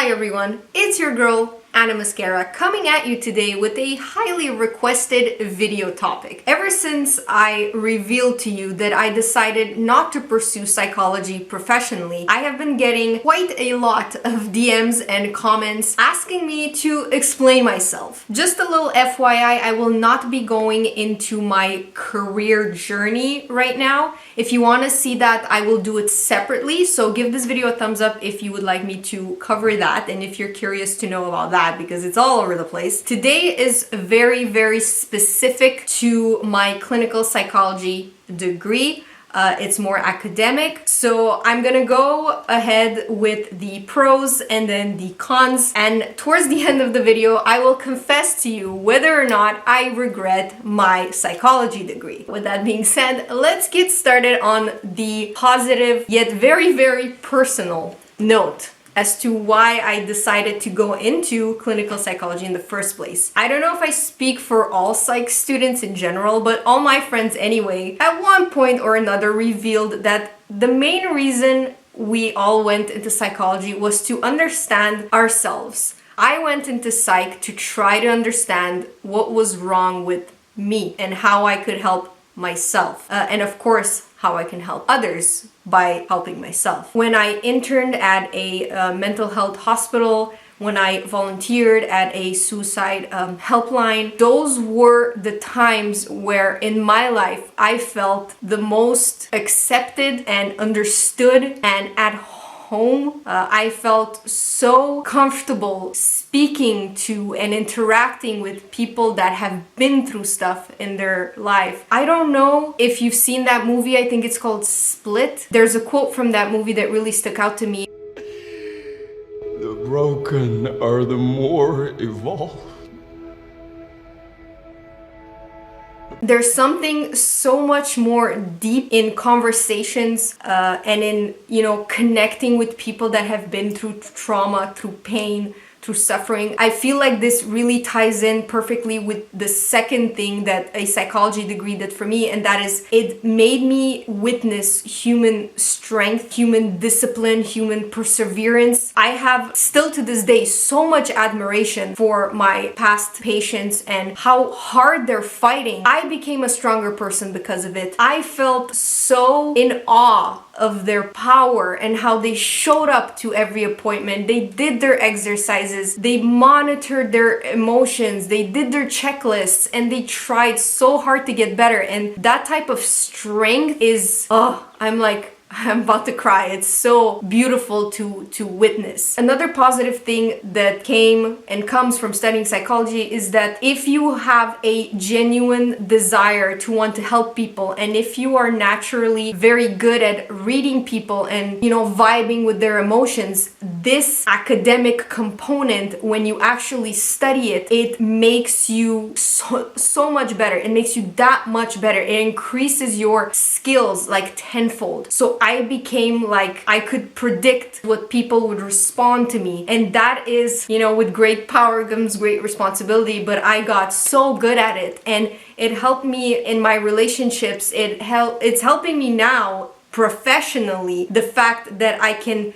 Hi everyone, it's your girl Anamascara coming at you today with a highly requested video topic. Ever since I revealed to you that I decided not to pursue psychology professionally, I have been getting quite a lot of DMs and comments asking me to explain myself. Just a little FYI, I will not be going into my career journey right now. If you want to see that, I will do it separately, so give this video a thumbs up if you would like me to cover that and if you're curious to know about that, because it's all over the place. Today is very specific to my clinical psychology degree. It's more academic, so I'm gonna go ahead with the pros and then the cons, and towards the end of the video I will confess to you whether or not I regret my psychology degree. With that being said, let's get started on the positive yet very personal note as to why I decided to go into clinical psychology in the first place. I don't know if I speak for all psych students in general, but all my friends anyway, at one point or another revealed that the main reason we all went into psychology was to understand ourselves. I went into psych to try to understand what was wrong with me and how I could help myself. And of course, how I can help others by helping myself. When I interned at a mental health hospital, when I volunteered at a suicide helpline, those were the times where in my life I felt the most accepted and understood and at home. I felt so comfortable speaking to and interacting with people that have been through stuff in their life. I don't know if you've seen that movie, I think it's called Split. There's a quote from that movie that really stuck out to me. The broken are the more evolved. There's something so much more deep in conversations and in, connecting with people that have been through trauma, through pain, through suffering. I feel like this really ties in perfectly with the second thing that a psychology degree did for me, and that is it made me witness human strength, human discipline, human perseverance. I have still to this day so much admiration for my past patients and how hard they're fighting. I became a stronger person because of it. I felt so in awe of their power and how they showed up to every appointment. They did their exercises, they monitored their emotions, they did their checklists, and they tried so hard to get better. And that type of strength is, I'm about to cry. It's so beautiful to witness. Another positive thing that came and comes from studying psychology is that if you have a genuine desire to want to help people, and if you are naturally very good at reading people and, vibing with their emotions, this academic component, when you actually study it, it makes you so much better. It makes you that much better. It increases your skills like tenfold. So I became like, I could predict what people would respond to me. And that is, with great power comes great responsibility, but I got so good at it. And it helped me in my relationships. It's helping me now professionally, the fact that I can,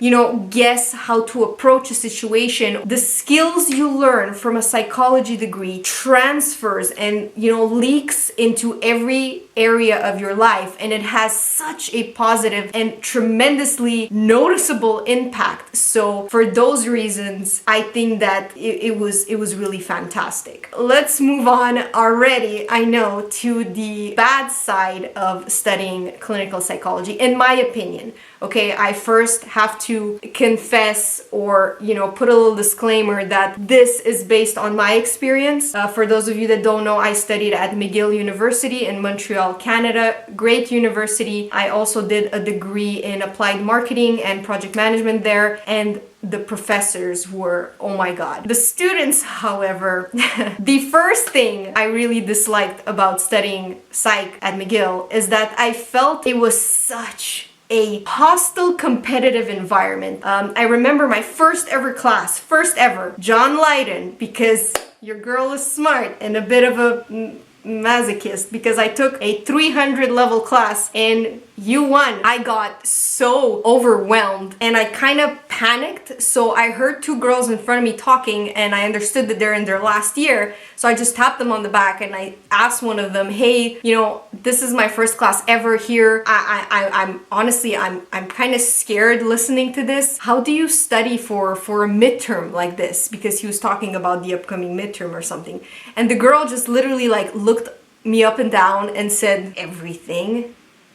guess how to approach a situation. The skills you learn from a psychology degree transfers and, leaks into every area of your life, and it has such a positive and tremendously noticeable impact. So for those reasons, I think that it was really fantastic. Let's move on already, I know, to the bad side of studying clinical psychology, in my opinion. Okay, I first have to confess or, put a little disclaimer that this is based on my experience. For those of you that don't know, I studied at McGill University in Montreal, Canada. Great university. I also did a degree in applied marketing and project management there, and the professors were, oh my god. The students, however, the first thing I really disliked about studying psych at McGill is that I felt it was such a hostile, competitive environment. I remember my first ever class, John Lydon, because your girl is smart and a bit of a masochist, because I took a 300 level class and you won. I got so overwhelmed and I kind of panicked. So I heard two girls in front of me talking and I understood that they're in their last year. So I just tapped them on the back and I asked one of them, hey, you know, this is my first class ever here. I'm honestly, I'm kind of scared listening to this. How do you study for a midterm like this? Because he was talking about the upcoming midterm or something. And the girl just literally like looked me up and down and said, everything.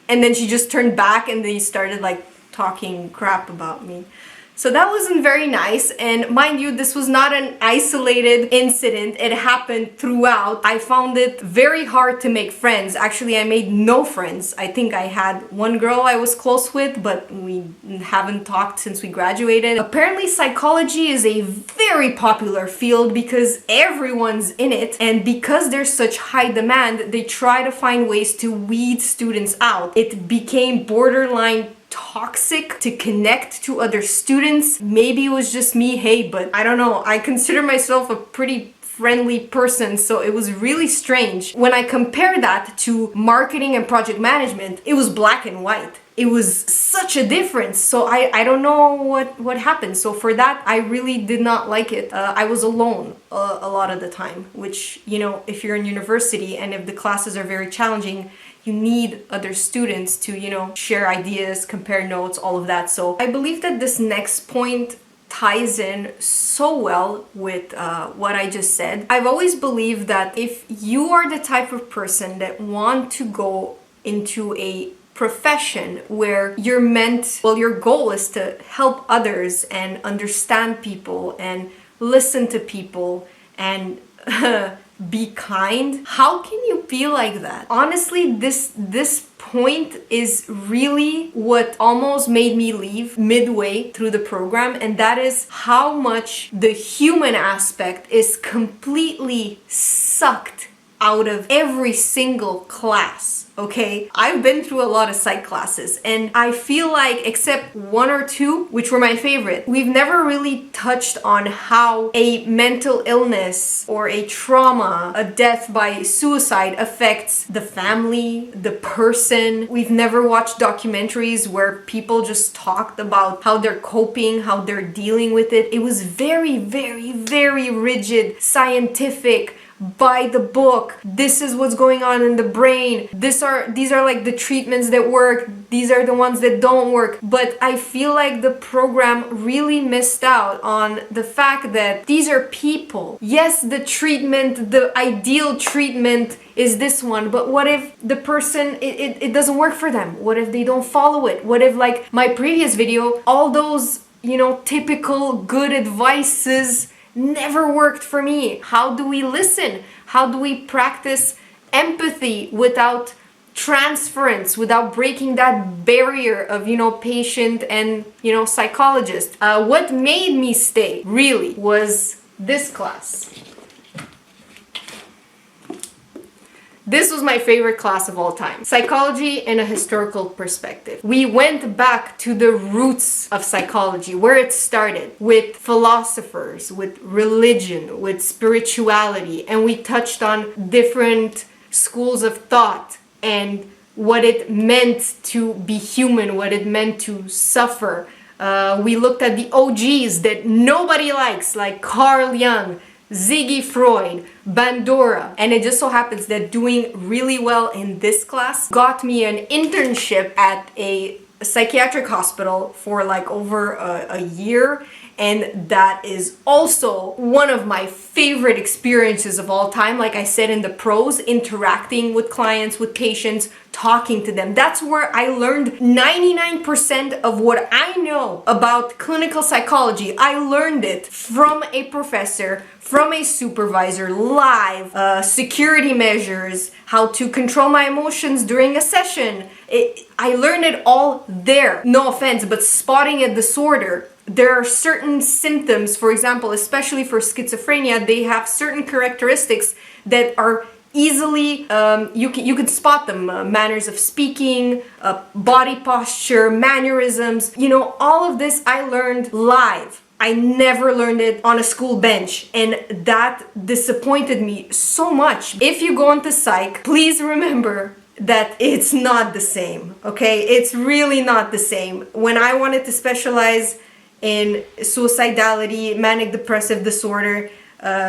And then she just turned back and they started like talking crap about me. So that wasn't very nice, and mind you, this was not an isolated incident. It happened throughout. I found it very hard to make friends. Actually, I made no friends. I think I had one girl I was close with, but we haven't talked since we graduated. Apparently, psychology is a very popular field because everyone's in it, and because there's such high demand, they try to find ways to weed students out. It became borderline toxic to connect to other students. Maybe it was just me, hey, but I don't know. I consider myself a pretty friendly person, so it was really strange. When I compare that to marketing and project management, it was black and white. It was such a difference. So I don't know what happened. So for that, I really did not like it. I was alone a lot of the time, which, you know, if you're in university and if the classes are very challenging, you need other students to, you know, share ideas, compare notes, all of that. So I believe that this next point ties in so well with what I just said. I've always believed that if you are the type of person that want to go into a profession where you're meant, well, your goal is to help others and understand people and listen to people and be kind. How can you be like that? Honestly, this point is really what almost made me leave midway through the program, and that is how much the human aspect is completely sucked out of every single class. Okay, I've been through a lot of psych classes and I feel like, except one or two, which were my favorite, we've never really touched on how a mental illness or a trauma, a death by suicide affects the family, the person. We've never watched documentaries where people just talked about how they're coping, how they're dealing with it. It was very, very, very rigid, scientific, by the book. This is what's going on in the brain. These are like the treatments that work. These are the ones that don't work. But I feel like the program really missed out on the fact that these are people. Yes, the treatment, the ideal treatment is this one, but what if the person, it doesn't work for them? What if they don't follow it? What if, like my previous video, all those, you know, typical good advices never worked for me? How do we listen? How do we practice empathy without transference, without breaking that barrier of, you know, patient and, you know, psychologist? What made me stay really was this class. This was my favorite class of all time. Psychology in a historical perspective. We went back to the roots of psychology, where it started, with philosophers, with religion, with spirituality, and we touched on different schools of thought and what it meant to be human, what it meant to suffer. We looked at the OGs that nobody likes, like Carl Jung, Ziggy Freud, Bandura, and it just so happens that doing really well in this class got me an internship at a psychiatric hospital for like over a year, and that is also one of my favorite experiences of all time. Like I said in the pros, interacting with clients, with patients, talking to them. That's where I learned 99% of what I know about clinical psychology. I learned it from a professor, from a supervisor, live, security measures, how to control my emotions during a session. I learned it all there. No offense, but spotting a disorder, there are certain symptoms, for example, especially for schizophrenia, they have certain characteristics that are easily, you can spot them, manners of speaking, body posture, mannerisms, you know, all of this I learned live. I never learned it on a school bench, and that disappointed me so much. If you go into psych, please remember, that it's not the same, okay? It's really not the same. When I wanted to specialize in suicidality, manic depressive disorder,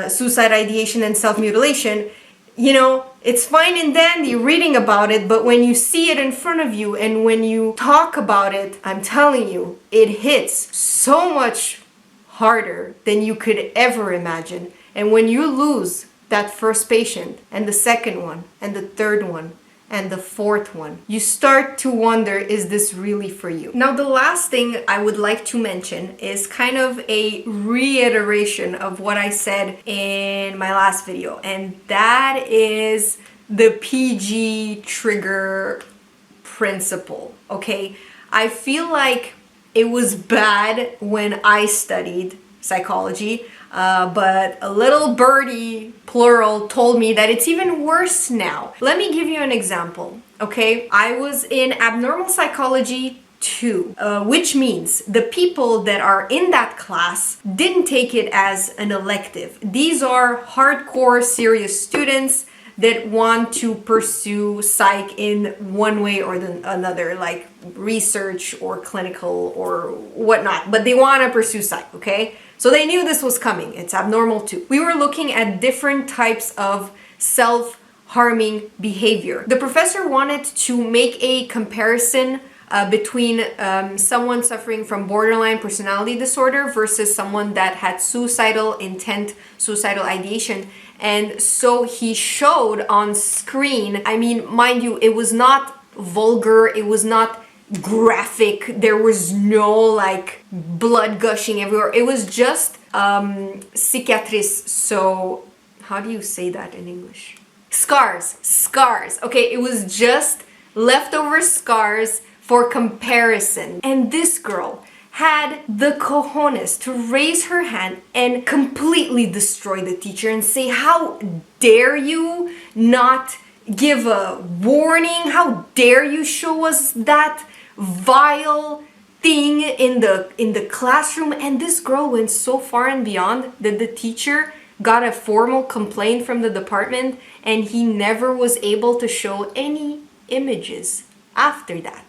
suicide ideation, and self-mutilation, it's fine and dandy reading about it, but when you see it in front of you and when you talk about it, I'm telling you, it hits so much harder than you could ever imagine. And when you lose that first patient, and the second one, and the third one, and the fourth one, you start to wonder, is this really for you? Now, the last thing I would like to mention is kind of a reiteration of what I said in my last video, and that is the PG trigger principle, okay? I feel like it was bad when I studied psychology, but a little birdie, plural, told me that it's even worse now. Let me give you an example, okay? I was in abnormal psychology 2, which means the people that are in that class didn't take it as an elective. These are hardcore, serious students that want to pursue psych in one way or another, like research or clinical or whatnot, but they want to pursue psych, okay? So they knew this was coming. It's abnormal too. We were looking at different types of self-harming behavior. The professor wanted to make a comparison between someone suffering from borderline personality disorder versus someone that had suicidal intent, suicidal ideation. And so he showed on screen, I mean, mind you, it was not vulgar, it was not graphic, there was no like blood gushing everywhere. It was just cicatrices. So how do you say that in English? Scars. Okay, it was just leftover scars for comparison. And this girl had the cojones to raise her hand and completely destroy the teacher and say, how dare you not give a warning? How dare you show us that vile thing in the classroom? And this girl went so far and beyond that the teacher got a formal complaint from the department, and he never was able to show any images after that.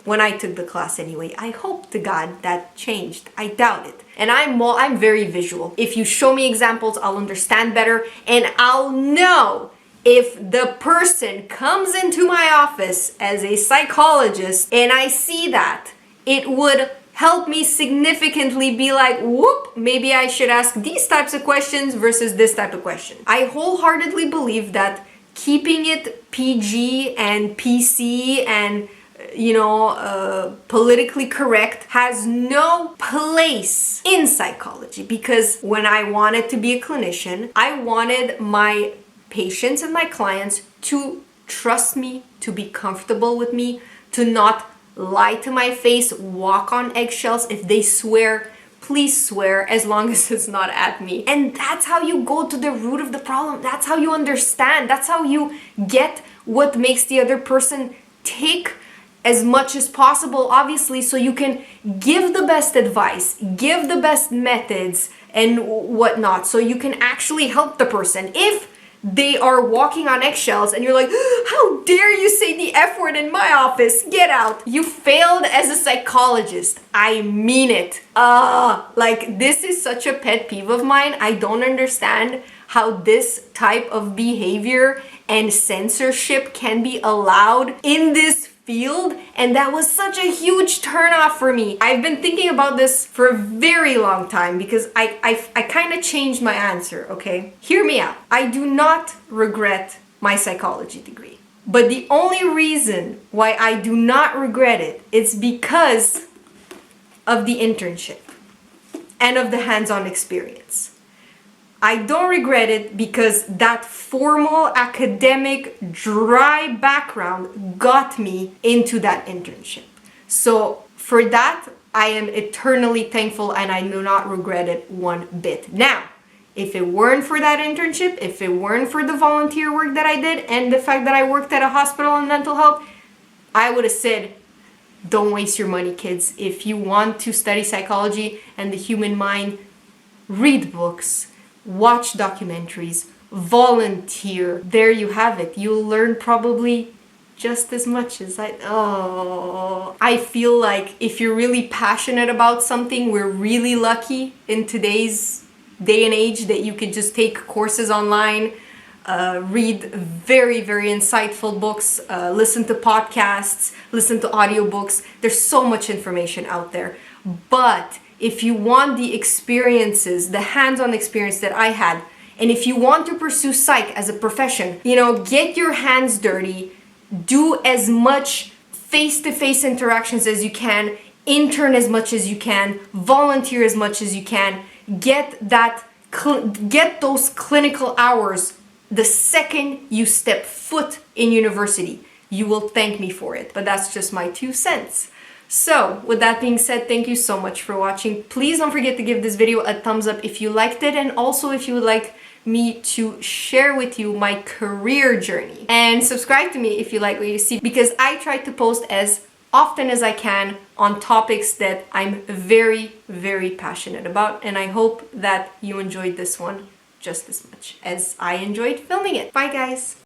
When I took the class anyway. I hope to God that changed. I doubt it. And I'm very visual. If you show me examples, I'll understand better, and I'll know if the person comes into my office as a psychologist and I see that. It would help me significantly be like, whoop, maybe I should ask these types of questions versus this type of question. I wholeheartedly believe that keeping it PG and PC and politically correct has no place in psychology, because when I wanted to be a clinician, I wanted my patients and my clients to trust me, to be comfortable with me, to not lie to my face, walk on eggshells. If they swear, please swear, as long as it's not at me. And that's how you go to the root of the problem. That's how you understand. That's how you get what makes the other person tick as much as possible, obviously, so you can give the best advice, give the best methods and whatnot, so you can actually help the person. If they are walking on eggshells and you're like, how dare you say the F word in my office, get out, you failed as a psychologist. I mean it. Like, this is such a pet peeve of mine. I don't understand how this type of behavior and censorship can be allowed in this field, and that was such a huge turnoff for me. I've been thinking about this for a very long time because I kind of changed my answer, okay? Hear me out. I do not regret my psychology degree, but the only reason why I do not regret it is because of the internship and of the hands-on experience. I don't regret it because that formal, academic, dry background got me into that internship. So for that, I am eternally thankful and I do not regret it one bit. Now, if it weren't for that internship, if it weren't for the volunteer work that I did and the fact that I worked at a hospital in mental health, I would have said, don't waste your money, kids. If you want to study psychology and the human mind, read books, watch documentaries, volunteer. There you have it. You'll learn probably just as much as I feel like if you're really passionate about something, we're really lucky in today's day and age that you could just take courses online, read very, very insightful books, listen to podcasts, listen to audiobooks. There's so much information out there. But if you want the experiences, the hands-on experience that I had, and if you want to pursue psych as a profession, get your hands dirty, do as much face-to-face interactions as you can, intern as much as you can, volunteer as much as you can, get those clinical hours the second you step foot in university. You will thank me for it, but that's just my 2 cents. So, with that being said, thank you so much for watching. Please don't forget to give this video a thumbs up if you liked it, and also if you would like me to share with you my career journey. And subscribe to me if you like what you see, because I try to post as often as I can on topics that I'm very, very passionate about, and I hope that you enjoyed this one just as much as I enjoyed filming it. Bye guys!